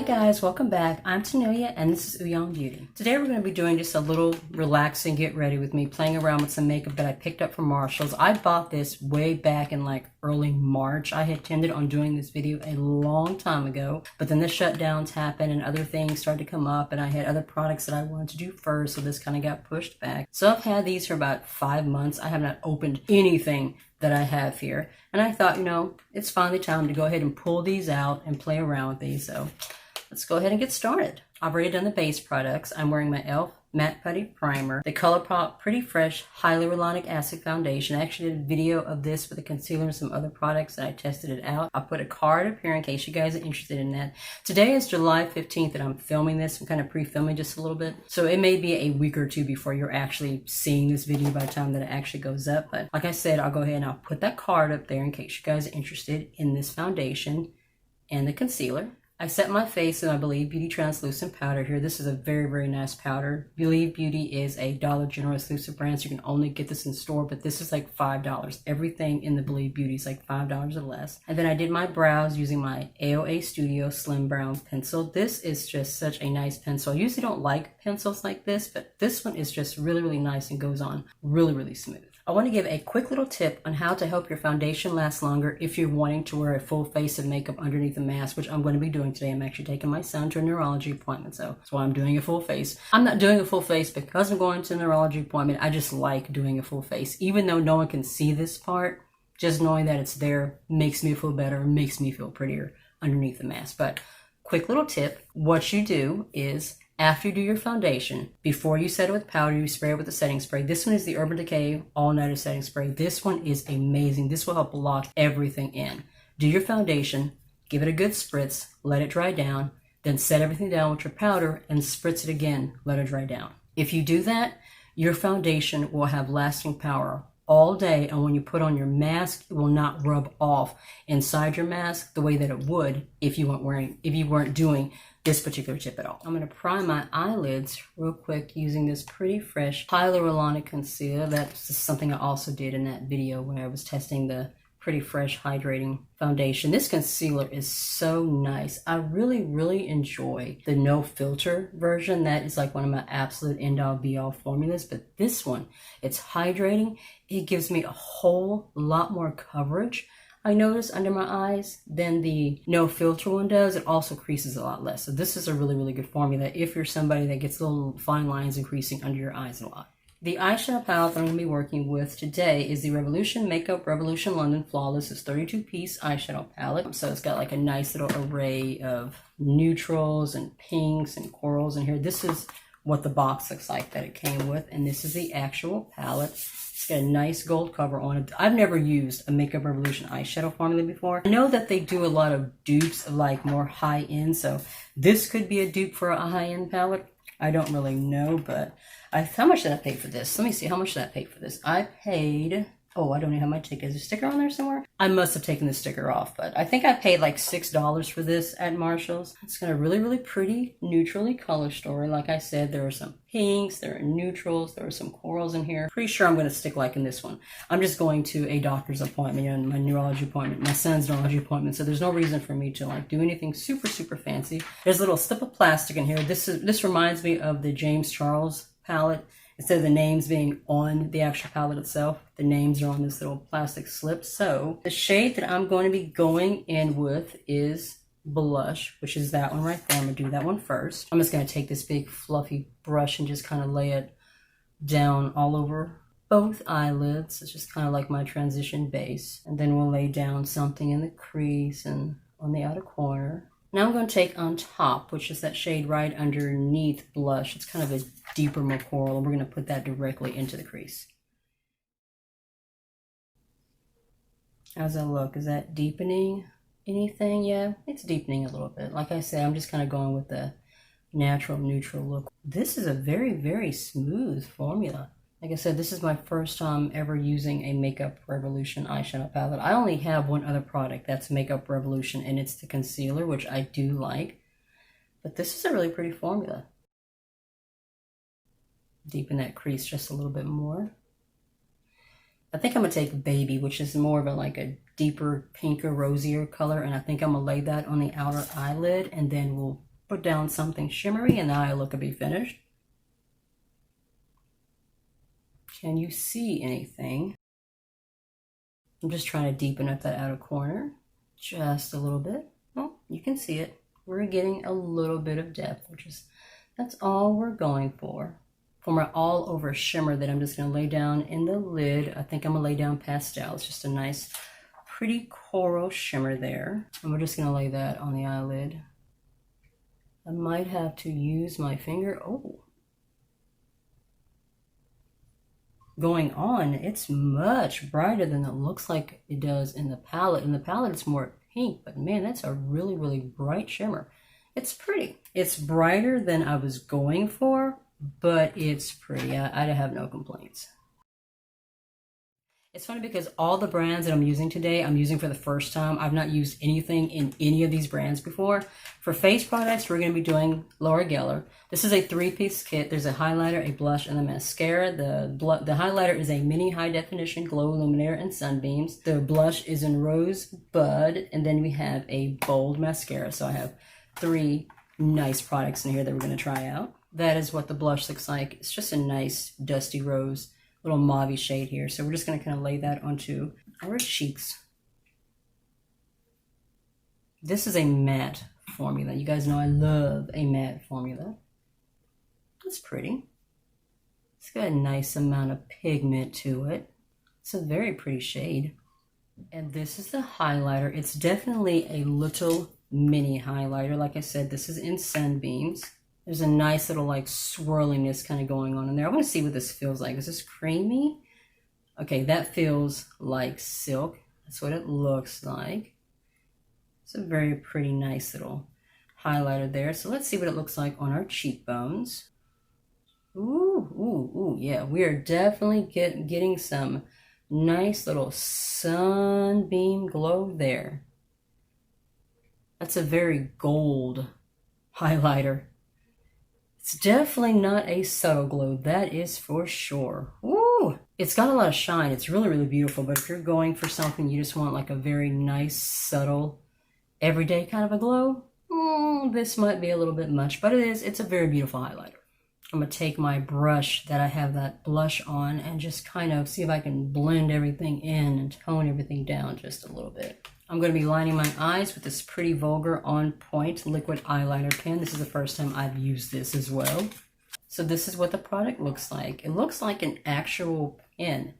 guys, welcome back. I'm Tanuya and this is Uyong Beauty. Today we're going to be doing just a little relaxing get ready with me, playing around with some makeup that I picked up from Marshalls. I bought this way back in like early March. I had intended on doing this video a long time ago, but then the shutdowns happened and other things started to come up and I had other products that I wanted to do first, so this kind of got pushed back. So I've had these for about 5 months. I have not opened anything that I have here, and I thought, you know, it's finally time to go ahead and pull these out and play around with these. So let's go ahead and get started. I've already done the base products. I'm wearing my e.l.f. Matte Putty Primer, the Colourpop Pretty Fresh Hyaluronic Acid Foundation. I actually did a video of this with a concealer and some other products and I tested it out. I'll put a card up here in case you guys are interested in that. Today is July 15th and I'm filming this. I'm kind of pre-filming just a little bit. So it may be a week or two before you're actually seeing this video by the time that it actually goes up. But like I said, I'll go ahead and I'll put that card up there in case you guys are interested in this foundation and the concealer. I set my face in my Believe Beauty translucent powder here. This is a very, very nice powder. Believe Beauty is a Dollar General exclusive brand, so you can only get this in store, but this is like $5. Everything in the Believe Beauty is like $5 or less. And then I did my brows using my AOA Studio Slim Brown pencil. This is just such a nice pencil. I usually don't like pencils like this, but this one is just really, really nice and goes on really, really smooth. I want to give a quick little tip on how to help your foundation last longer if you're wanting to wear a full face of makeup underneath a mask, which I'm going to be doing today. I'm actually taking my son to a neurology appointment, so that's why I'm doing a full face. I'm not doing a full face because I'm going to a neurology appointment. I just like doing a full face. Even though no one can see this part, just knowing that it's there makes me feel better, makes me feel prettier underneath the mask. But quick little tip, what you do is after you do your foundation, before you set it with powder, you spray it with the setting spray. This one is the Urban Decay All Nighter Setting Spray. This one is amazing. This will help lock everything in. Do your foundation, give it a good spritz, let it dry down, then set everything down with your powder and spritz it again, let it dry down. If you do that, your foundation will have lasting power all day, and when you put on your mask, it will not rub off inside your mask the way that it would if you weren't doing this particular tip at all. I'm going to prime my eyelids real quick using this Pretty Fresh Hyaluronic Concealer. That's just something I also did in that video when I was testing the Pretty Fresh Hydrating Foundation. This concealer is so nice. I really, really enjoy the no filter version. That is like one of my absolute end-all be-all formulas, but this one, it's hydrating. It gives me a whole lot more coverage, I notice, under my eyes than the no filter one does. It also creases a lot less. So this is a really, really good formula if you're somebody that gets little fine lines and creasing under your eyes a lot. The eyeshadow palette that I'm going to be working with today is the Revolution Makeup Revolution London Flawless. It's 32-piece eyeshadow palette. So it's got like a nice little array of neutrals and pinks and corals in here. This is what the box looks like that it came with, and this is the actual palette. It's got a nice gold cover on it. I've never used a Makeup Revolution eyeshadow formula before. I know that they do a lot of dupes of like more high-end, so this could be a dupe for a high-end palette. I don't really know, but how much did I pay for this? Let me see, how much did I pay for this? I paid, oh, I don't even have my ticket. Is there a sticker on there somewhere? I must have taken the sticker off, but I think I paid like $6 for this at Marshalls. It's got a really, really pretty neutrally color story. Like I said, there are some pinks, there are neutrals, there are some corals in here. Pretty sure I'm going to stick like in this one. I'm just going to a doctor's appointment and my neurology appointment, my son's neurology appointment, so there's no reason for me to like do anything super, super fancy. There's a little slip of plastic in here. This reminds me of the James Charles palette. Instead of the names being on the actual palette itself, the names are on this little plastic slip. So the shade that I'm going to be going in with is Blush, which is that one right there. I'm going to do that one first. I'm just going to take this big fluffy brush and just kind of lay it down all over both eyelids. It's just kind of like my transition base. And then we'll lay down something in the crease and on the outer corner. Now I'm going to take on top, which is that shade right underneath Blush. It's kind of a deeper, more coral, and we're going to put that directly into the crease. How's that look? Is that deepening anything? Yeah, it's deepening a little bit. Like I said, I'm just kind of going with the natural, neutral look. This is a very, very smooth formula. Like I said, this is my first time ever using a Makeup Revolution eyeshadow palette. I only have one other product that's Makeup Revolution, and it's the concealer, which I do like. But this is a really pretty formula. Deepen that crease just a little bit more. I think I'm going to take Baby, which is more of a deeper, pinker, rosier color, and I think I'm going to lay that on the outer eyelid, and then we'll put down something shimmery and the eye look will be finished. Can you see anything? I'm just trying to deepen up that outer corner just a little bit. Oh, you can see it. We're getting a little bit of depth, that's all we're going for. For my all over shimmer that I'm just going to lay down in the lid, I think I'm going to lay down pastel. It's just a nice, pretty coral shimmer there. And we're just going to lay that on the eyelid. I might have to use my finger. Oh. Going on, it's much brighter than it looks like it does in the palette. In the palette, it's more pink, but man, that's a really, really bright shimmer. It's pretty. It's brighter than I was going for, but it's pretty. I have no complaints. It's funny because all the brands that I'm using today, I'm using for the first time. I've not used anything in any of these brands before. For face products, we're going to be doing Laura Geller. This is a 3-piece kit. There's a highlighter, a blush, and a mascara. The highlighter is a mini high definition glow illuminator and sunbeams. The blush is in Rosebud, and then we have a bold mascara. So I have 3 nice products in here that we're going to try out. That is what the blush looks like. It's just a nice dusty rose, little mauve shade here. So we're just going to kind of lay that onto our cheeks. This is a matte formula. You guys know I love a matte formula. It's pretty. It's got a nice amount of pigment to it. It's a very pretty shade. And this is the highlighter. It's definitely a little mini highlighter. Like I said, this is in Sunbeams. There's a nice little like swirliness kind of going on in there. I want to see what this feels like. Is this creamy? Okay, that feels like silk. That's what it looks like. It's a very pretty nice little highlighter there. So let's see what it looks like on our cheekbones. Ooh, ooh, ooh, yeah. We are definitely getting some nice little sunbeam glow there. That's a very gold highlighter. It's definitely not a subtle glow, that is for sure. Woo! It's got a lot of shine. It's really, really beautiful. But if you're going for something you just want like a very nice, subtle, everyday kind of a glow, this might be a little bit much, but it's a very beautiful highlighter. I'm going to take my brush that I have that blush on and just kind of see if I can blend everything in and tone everything down just a little bit. I'm going to be lining my eyes with this Pretty Vulgar On Point liquid eyeliner pen. This is the first time I've used this as well. So this is what the product looks like. It looks like an actual pen,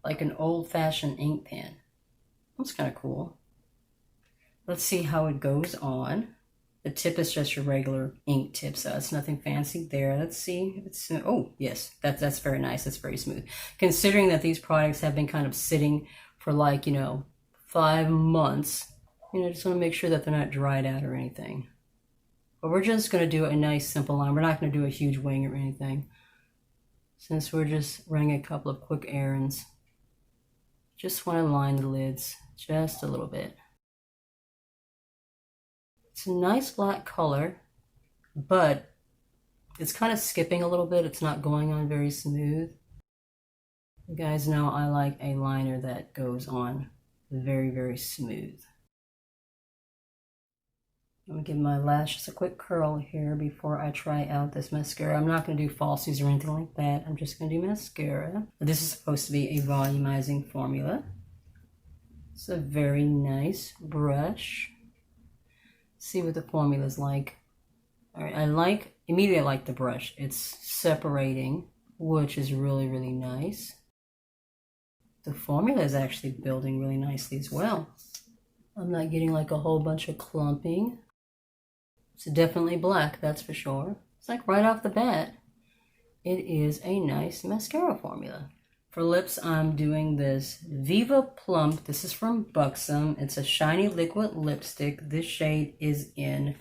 like an old-fashioned ink pen. That's kind of cool. Let's see how it goes on. The tip is just your regular ink tip, so it's nothing fancy there. Let's see if it's, oh yes, that's very nice. That's very smooth. Considering that these products have been kind of sitting for like, 5 months, just want to make sure that they're not dried out or anything. But we're just going to do a nice simple line. We're not going to do a huge wing or anything, since we're just running a couple of quick errands. Just want to line the lids just a little bit. It's a nice black color, but it's kind of skipping a little bit. It's not going on very smooth. You guys know I like a liner that goes on very, very smooth. I'm going to give my lashes a quick curl here before I try out this mascara. I'm not going to do falsies or anything like that. I'm just going to do mascara. This is supposed to be a volumizing formula. It's a very nice brush. See what the formula is like. All right, immediately I like the brush. It's separating, which is really, really nice. The formula is actually building really nicely as well. I'm not getting like a whole bunch of clumping. It's definitely black, that's for sure. It's like right off the bat, it is a nice mascara formula. For lips, I'm doing this Viva Plump. This is from Buxom. It's a shiny liquid lipstick. This shade is in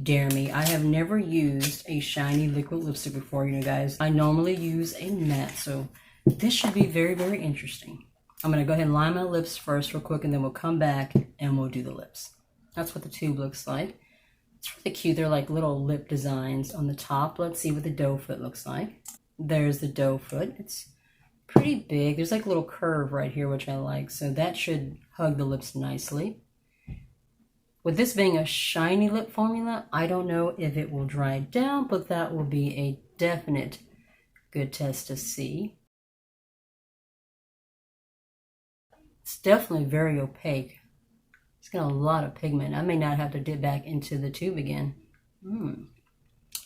Dare Me. I have never used a shiny liquid lipstick before, guys. I normally use a matte, so this should be very, very interesting. I'm going to go ahead and line my lips first real quick, and then we'll come back and we'll do the lips. That's what the tube looks like. It's really cute. They're like little lip designs on the top. Let's see what the doe foot looks like. There's the doe foot. It's pretty big. There's like a little curve right here, which I like. So that should hug the lips nicely. With this being a shiny lip formula, I don't know if it will dry down, but that will be a definite good test to see. It's definitely very opaque. It's got a lot of pigment. I may not have to dip back into the tube again.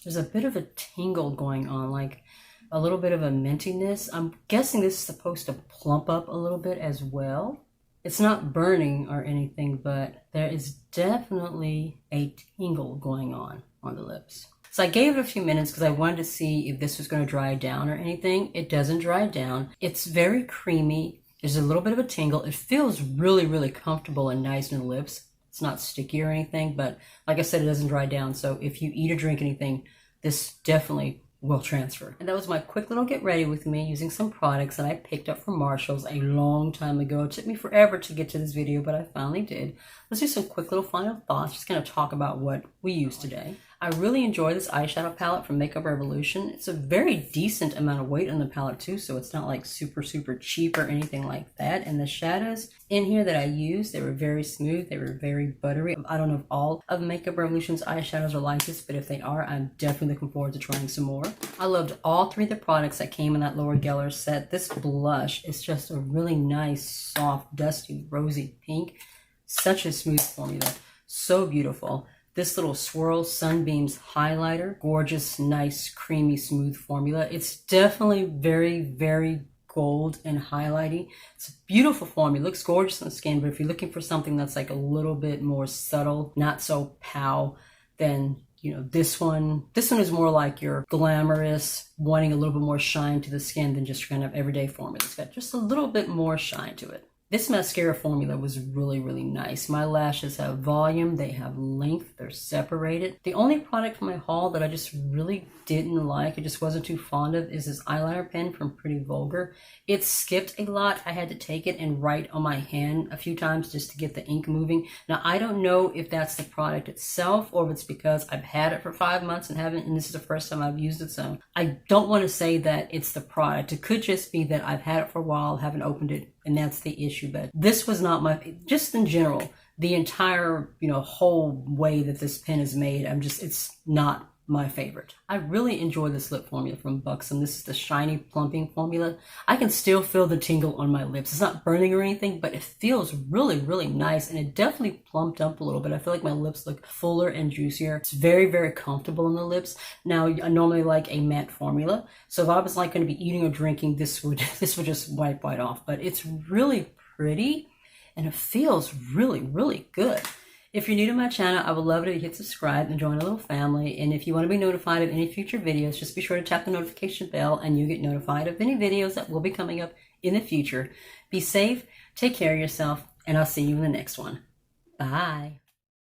There's a bit of a tingle going on, like a little bit of a mintiness. I'm guessing this is supposed to plump up a little bit as well. It's not burning or anything, but there is definitely a tingle going on the lips. So I gave it a few minutes because I wanted to see if this was going to dry down or anything. It doesn't dry down. It's very creamy. There's a little bit of a tingle. It feels really, really comfortable and nice in the lips. It's not sticky or anything, but like I said, it doesn't dry down. So if you eat or drink anything, this definitely will transfer. And that was my quick little get ready with me using some products that I picked up from Marshalls a long time ago. It took me forever to get to this video, but I finally did. Let's do some quick little final thoughts, just kind of talk about what we use today. I really enjoy this eyeshadow palette from Makeup Revolution. It's a very decent amount of weight on the palette too, so it's not like super cheap or anything like that. And the shadows in here that I used, they were very smooth, they were very buttery. I don't know if all of Makeup Revolution's eyeshadows are like this, but if they are, I'm definitely looking forward to trying some more. I loved all three of the products that came in that Laura Geller set. This blush is just a really nice, soft, dusty, rosy pink. Such a smooth formula, so beautiful. This little Swirl Sunbeams highlighter, gorgeous, nice, creamy, smooth formula. It's definitely very gold and highlighty. It's a beautiful formula. It looks gorgeous on the skin, but if you're looking for something that's like a little bit more subtle, not so pow, then this one is more like your glamorous, wanting a little bit more shine to the skin than just kind of everyday formula. It's got just a little bit more shine to it. This mascara formula was really nice. My lashes have volume, they have length, they're separated. The only product from my haul that I just really didn't like, I just wasn't too fond of, is this eyeliner pen from Pretty Vulgar. It skipped a lot. I had to take it and write on my hand a few times just to get the ink moving. Now, I don't know if that's the product itself or if it's because I've had it for 5 months and this is the first time I've used it, so I don't want to say that it's the product. It could just be that I've had it for a while, haven't opened it, and that's the issue. But this was not just in general, the entire, whole way that this pen is made, it's not my favorite. I really enjoy this lip formula from Buxom. This is the shiny plumping formula. I can still feel the tingle on my lips. It's not burning or anything, but it feels really nice, and it definitely plumped up a little bit. I feel like my lips look fuller and juicier. It's very comfortable on the lips. Now, I normally like a matte formula, so if I was like going to be eating or drinking, this would just wipe right off. But it's really pretty, and it feels really good. If you're new to my channel, I would love it if you hit subscribe and join a little family. And if you want to be notified of any future videos, just be sure to tap the notification bell and you'll get notified of any videos that will be coming up in the future. Be safe, take care of yourself, and I'll see you in the next one. Bye.